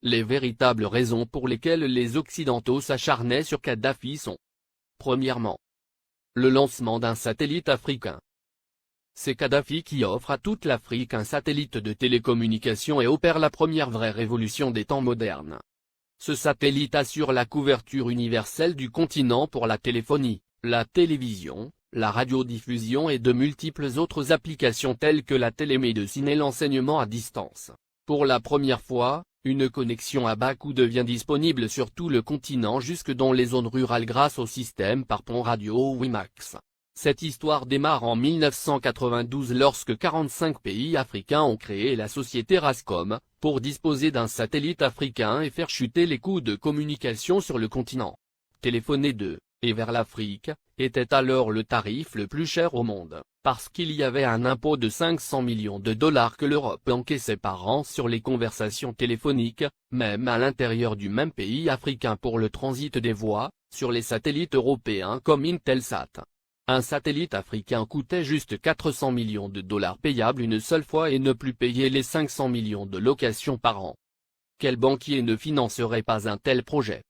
Les véritables raisons pour lesquelles les Occidentaux s'acharnaient sur Kadhafi sont: premièrement, le lancement d'un satellite africain. C'est Kadhafi qui offre à toute l'Afrique un satellite de télécommunication et opère la première vraie révolution des temps modernes. Ce satellite assure la couverture universelle du continent pour la téléphonie, la télévision, la radiodiffusion et de multiples autres applications telles que la télémédecine et l'enseignement à distance. Pour la première fois, une connexion à bas coût devient disponible sur tout le continent jusque dans les zones rurales grâce au système par pont radio WiMAX. Cette histoire démarre en 1992 lorsque 45 pays africains ont créé la société Rascom, pour disposer d'un satellite africain et faire chuter les coûts de communication sur le continent. Téléphoner de et vers l'Afrique était alors le tarif le plus cher au monde, parce qu'il y avait un impôt de 500 millions de dollars que l'Europe encaissait par an sur les conversations téléphoniques, même à l'intérieur du même pays africain pour le transit des voix, sur les satellites européens comme Intelsat. Un satellite africain coûtait juste 400 millions de dollars payables une seule fois et ne plus payer les 500 millions de locations par an. Quel banquier ne financerait pas un tel projet?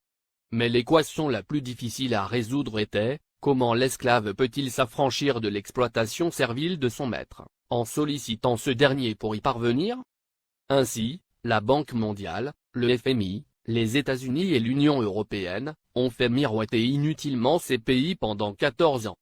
Mais l'équation la plus difficile à résoudre était: comment l'esclave peut-il s'affranchir de l'exploitation servile de son maître, en sollicitant ce dernier pour y parvenir? Ainsi, la Banque mondiale, le FMI, les États-Unis et l'Union européenne, ont fait miroiter inutilement ces pays pendant 14 ans.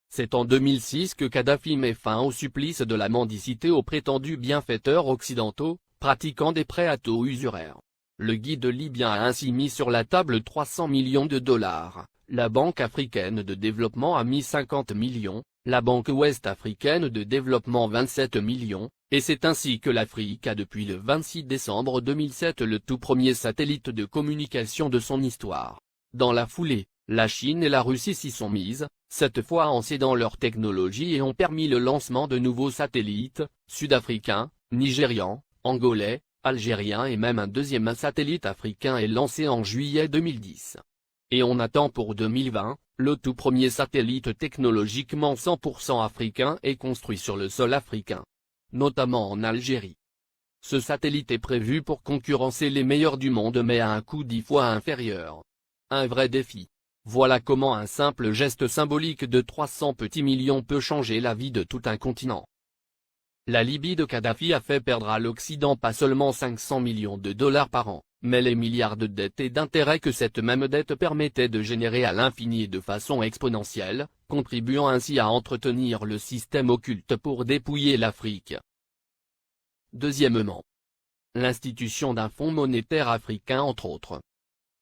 C'est en 2006 que Kadhafi met fin au supplice de la mendicité aux prétendus bienfaiteurs occidentaux, pratiquant des prêts à taux usuraires. Le guide libyen a ainsi mis sur la table 300 millions de dollars, la Banque africaine de développement a mis 50 millions, la Banque ouest-africaine de développement 27 millions, et c'est ainsi que l'Afrique a depuis le 26 décembre 2007 le tout premier satellite de communication de son histoire. Dans la foulée, la Chine et la Russie s'y sont mises, cette fois en cédant leur technologie et ont permis le lancement de nouveaux satellites, sud-africains, nigérians, angolais, algériens et même un deuxième satellite africain est lancé en juillet 2010. Et on attend pour 2020, le tout premier satellite technologiquement 100% africain est construit sur le sol africain, notamment en Algérie. Ce satellite est prévu pour concurrencer les meilleurs du monde mais à un coût 10 fois inférieur. Un vrai défi. Voilà comment un simple geste symbolique de 300 petits millions peut changer la vie de tout un continent. La Libye de Kadhafi a fait perdre à l'Occident pas seulement 500 millions de dollars par an, mais les milliards de dettes et d'intérêts que cette même dette permettait de générer à l'infini et de façon exponentielle, contribuant ainsi à entretenir le système occulte pour dépouiller l'Afrique. Deuxièmement, l'institution d'un fonds monétaire africain entre autres.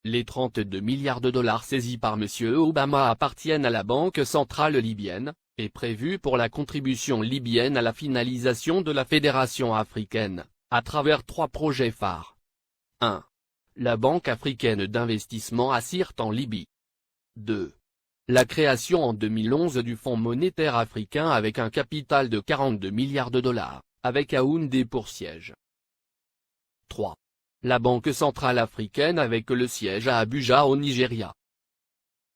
Les 32 milliards de dollars saisis par M. Obama appartiennent à la Banque centrale libyenne, et prévus pour la contribution libyenne à la finalisation de la Fédération africaine, à travers 3 projets phares. 1. La Banque africaine d'investissement à Sirte en Libye. 2. La création en 2011 du Fonds monétaire africain avec un capital de 42 milliards de dollars, avec Yaoundé pour siège. 3. La Banque centrale africaine avec le siège à Abuja au Nigeria.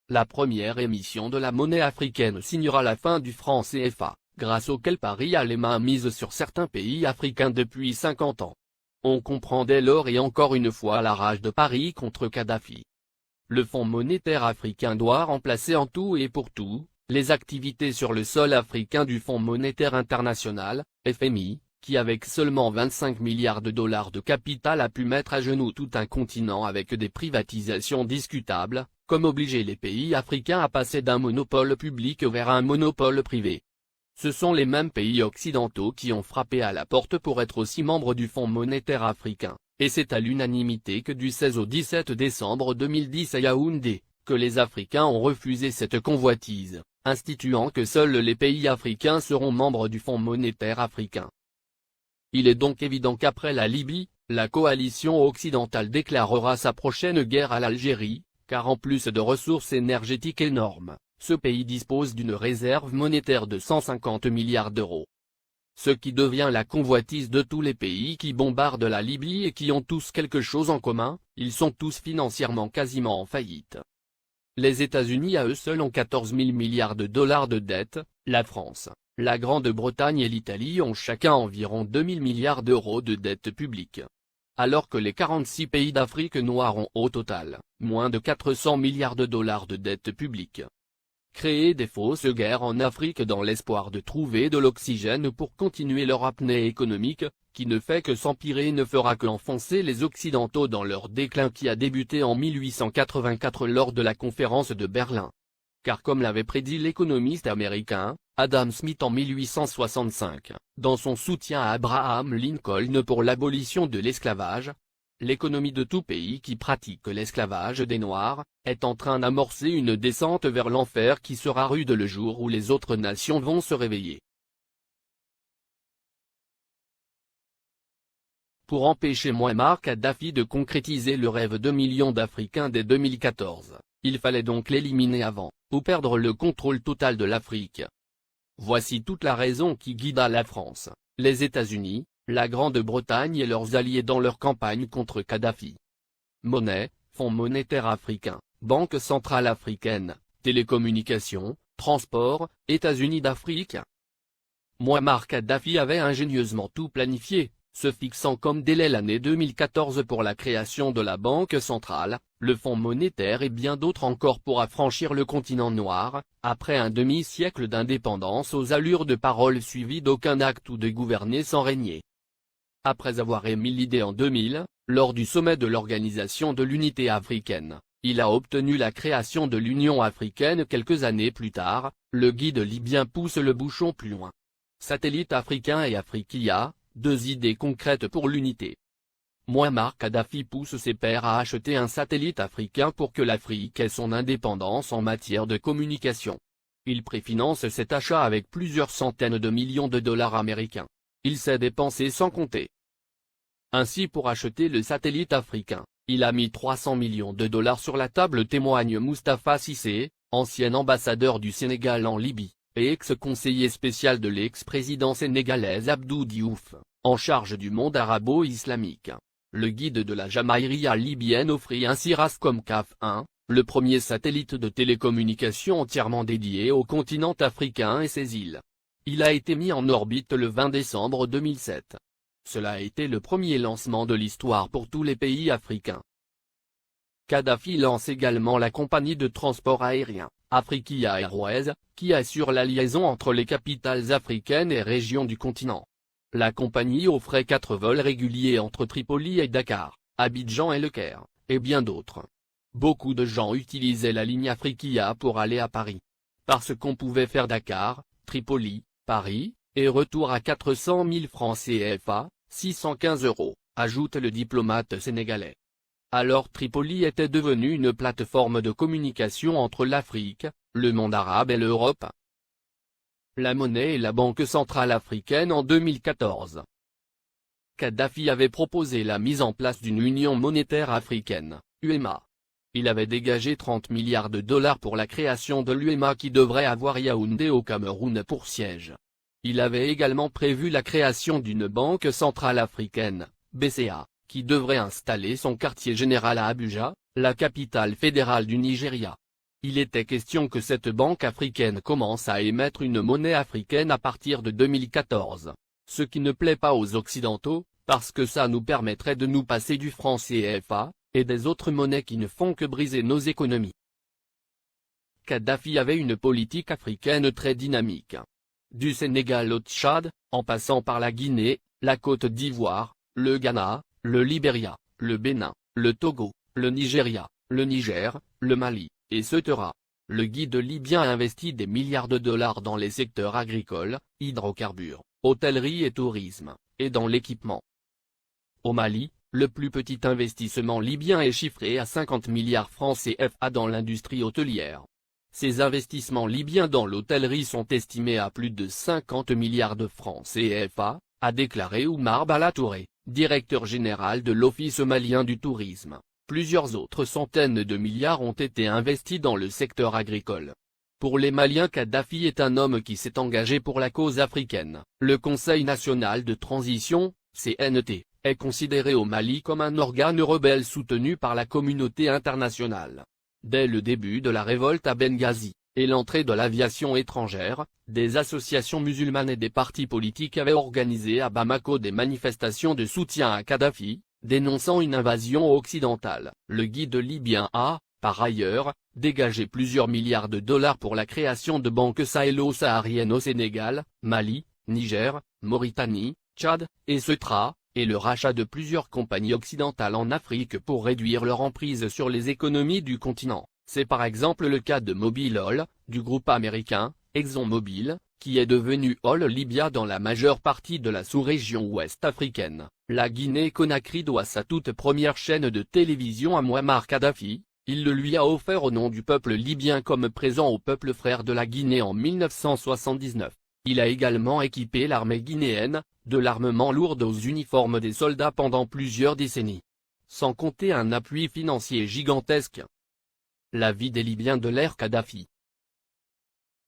La première émission de la monnaie africaine signera la fin du franc CFA, grâce auquel Paris a les mains mises sur certains pays africains depuis 50 ans. On comprend dès lors et encore une fois la rage de Paris contre Kadhafi. Le Fonds monétaire africain doit remplacer en tout et pour tout, les activités sur le sol africain du Fonds monétaire international, FMI, qui avec seulement 25 milliards de dollars de capital a pu mettre à genoux tout un continent avec des privatisations discutables, comme obliger les pays africains à passer d'un monopole public vers un monopole privé. Ce sont les mêmes pays occidentaux qui ont frappé à la porte pour être aussi membres du Fonds monétaire africain, et c'est à l'unanimité que du 16 au 17 décembre 2010 à Yaoundé, que les Africains ont refusé cette convoitise, instituant que seuls les pays africains seront membres du Fonds monétaire africain. Il est donc évident qu'après la Libye, la coalition occidentale déclarera sa prochaine guerre à l'Algérie, car en plus de ressources énergétiques énormes, ce pays dispose d'une réserve monétaire de 150 milliards d'euros. Ce qui devient la convoitise de tous les pays qui bombardent la Libye et qui ont tous quelque chose en commun, ils sont tous financièrement quasiment en faillite. Les États-Unis à eux seuls ont 14 000 milliards de dollars de dette, la France, la Grande-Bretagne et l'Italie ont chacun environ 2 000 milliards d'euros de dette publique. alors que les 46 pays d'Afrique noire ont au total, moins de 400 milliards de dollars de dette publique. Créer des fausses guerres en Afrique dans l'espoir de trouver de l'oxygène pour continuer leur apnée économique, qui ne fait que s'empirer, ne fera qu'enfoncer les Occidentaux dans leur déclin qui a débuté en 1884 lors de la conférence de Berlin. Car comme l'avait prédit l'économiste américain, Adam Smith en 1865, dans son soutien à Abraham Lincoln pour l'abolition de l'esclavage, l'économie de tout pays qui pratique l'esclavage des Noirs, est en train d'amorcer une descente vers l'enfer qui sera rude le jour où les autres nations vont se réveiller. Pour empêcher Mouammar Kadhafi de concrétiser le rêve de millions d'Africains dès 2014, il fallait donc l'éliminer avant, ou perdre le contrôle total de l'Afrique. Voici toute la raison qui guida la France, les États-Unis, la Grande-Bretagne et leurs alliés dans leur campagne contre Kadhafi. Monnaie, Fonds monétaire africain, Banque centrale africaine, télécommunications, transport, États-Unis d'Afrique. Mouammar Kadhafi avait ingénieusement tout planifié, se fixant comme délai l'année 2014 pour la création de la Banque centrale, le Fonds monétaire et bien d'autres encore pour affranchir le continent noir, après un demi-siècle d'indépendance aux allures de paroles suivies d'aucun acte ou de gouverner sans régner. Après avoir émis l'idée en 2000, lors du sommet de l'Organisation de l'Unité africaine, il a obtenu la création de l'Union africaine quelques années plus tard, le guide libyen pousse le bouchon plus loin. Satellite africain et Afriquia, deux idées concrètes pour l'unité. Mouammar Kadhafi pousse ses pairs à acheter un satellite africain pour que l'Afrique ait son indépendance en matière de communication. Il préfinance cet achat avec plusieurs centaines de millions de dollars américains. Il s'est dépensé sans compter. Ainsi pour acheter le satellite africain, il a mis 300 millions de dollars sur la table, témoigne Moustapha Cissé, ancien ambassadeur du Sénégal en Libye, et ex-conseiller spécial de l'ex-président sénégalais Abdou Diouf, en charge du monde arabo-islamique. Le guide de la Jamaïria libyenne offrit ainsi Rascom CAF 1, le premier satellite de télécommunication entièrement dédié au continent africain et ses îles. Il a été mis en orbite le 20 décembre 2007. Cela a été le premier lancement de l'histoire pour tous les pays africains. Kadhafi lance également la compagnie de transport aérien, Afriquia Airways, qui assure la liaison entre les capitales africaines et régions du continent. La compagnie offrait 4 vols réguliers entre Tripoli et Dakar, Abidjan et Le Caire, et bien d'autres. Beaucoup de gens utilisaient la ligne Afriquia pour aller à Paris. Parce qu'on pouvait faire Dakar, Tripoli, Paris, et retour à 400 000 francs CFA, 615 €, ajoute le diplomate sénégalais. Alors Tripoli était devenue une plateforme de communication entre l'Afrique, le monde arabe et l'Europe. La monnaie et la Banque centrale africaine en 2014. Kadhafi avait proposé la mise en place d'une union monétaire africaine, UEMA. Il avait dégagé 30 milliards de dollars pour la création de l'UEMA qui devrait avoir Yaoundé au Cameroun pour siège. Il avait également prévu la création d'une Banque centrale africaine, BCA, qui devrait installer son quartier général à Abuja, la capitale fédérale du Nigeria. Il était question que cette banque africaine commence à émettre une monnaie africaine à partir de 2014, ce qui ne plaît pas aux Occidentaux, parce que ça nous permettrait de nous passer du franc CFA, et des autres monnaies qui ne font que briser nos économies. Kadhafi avait une politique africaine très dynamique. Du Sénégal au Tchad, en passant par la Guinée, la Côte d'Ivoire, le Ghana, le Libéria, le Bénin, le Togo, le Nigeria, le Niger, le Mali, etc. Le guide libyen a investi des milliards de dollars dans les secteurs agricoles, hydrocarbures, hôtellerie et tourisme, et dans l'équipement. Au Mali, le plus petit investissement libyen est chiffré à 50 milliards francs CFA dans l'industrie hôtelière. Ces investissements libyens dans l'hôtellerie sont estimés à plus de 50 milliards de francs CFA, a déclaré Oumar Bala Touré, directeur général de l'Office malien du tourisme. Plusieurs autres centaines de milliards ont été investis dans le secteur agricole. Pour les Maliens, Kadhafi est un homme qui s'est engagé pour la cause africaine. Le Conseil national de transition, CNT, est considéré au Mali comme un organe rebelle soutenu par la communauté internationale. Dès le début de la révolte à Benghazi, et l'entrée de l'aviation étrangère, des associations musulmanes et des partis politiques avaient organisé à Bamako des manifestations de soutien à Kadhafi, dénonçant une invasion occidentale. Le guide libyen a, par ailleurs, dégagé plusieurs milliards de dollars pour la création de banques sahélo-sahariennes au Sénégal, Mali, Niger, Mauritanie, Tchad, et Ceuta, et le rachat de plusieurs compagnies occidentales en Afrique pour réduire leur emprise sur les économies du continent. C'est par exemple le cas de Mobil Oil, du groupe américain, ExxonMobil, qui est devenu Oil Libya dans la majeure partie de la sous-région ouest africaine. La Guinée-Conakry doit sa toute première chaîne de télévision à Mouammar Kadhafi. Il le lui a offert au nom du peuple libyen comme présent au peuple frère de la Guinée en 1979. Il a également équipé l'armée guinéenne, de l'armement lourd aux uniformes des soldats pendant plusieurs décennies. Sans compter un appui financier gigantesque. La vie des Libyens de l'ère Kadhafi.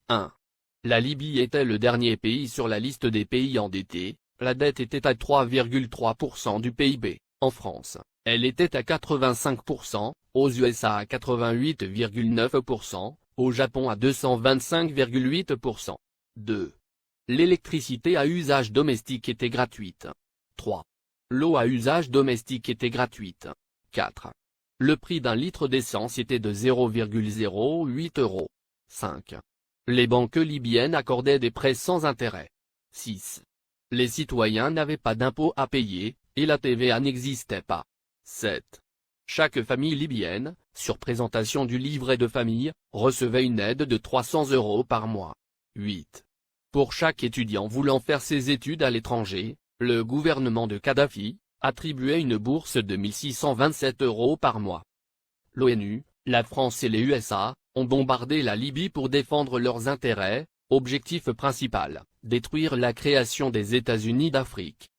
1. La Libye était le dernier pays sur la liste des pays endettés, la dette était à 3,3% du PIB, en France, elle était à 85%, aux USA à 88,9%, au Japon à 225,8%. 2. L'électricité à usage domestique était gratuite. 3. L'eau à usage domestique était gratuite. 4. Le prix d'un litre d'essence était de 0,08 €. 5. Les banques libyennes accordaient des prêts sans intérêt. 6. Les citoyens n'avaient pas d'impôts à payer, et la TVA n'existait pas. 7. Chaque famille libyenne, sur présentation du livret de famille, recevait une aide de 300 € par mois. 8. Pour chaque étudiant voulant faire ses études à l'étranger, le gouvernement de Kadhafi attribuait une bourse de 1627 € par mois. L'ONU, la France et les USA ont bombardé la Libye pour défendre leurs intérêts, objectif principal, détruire la création des États-Unis d'Afrique.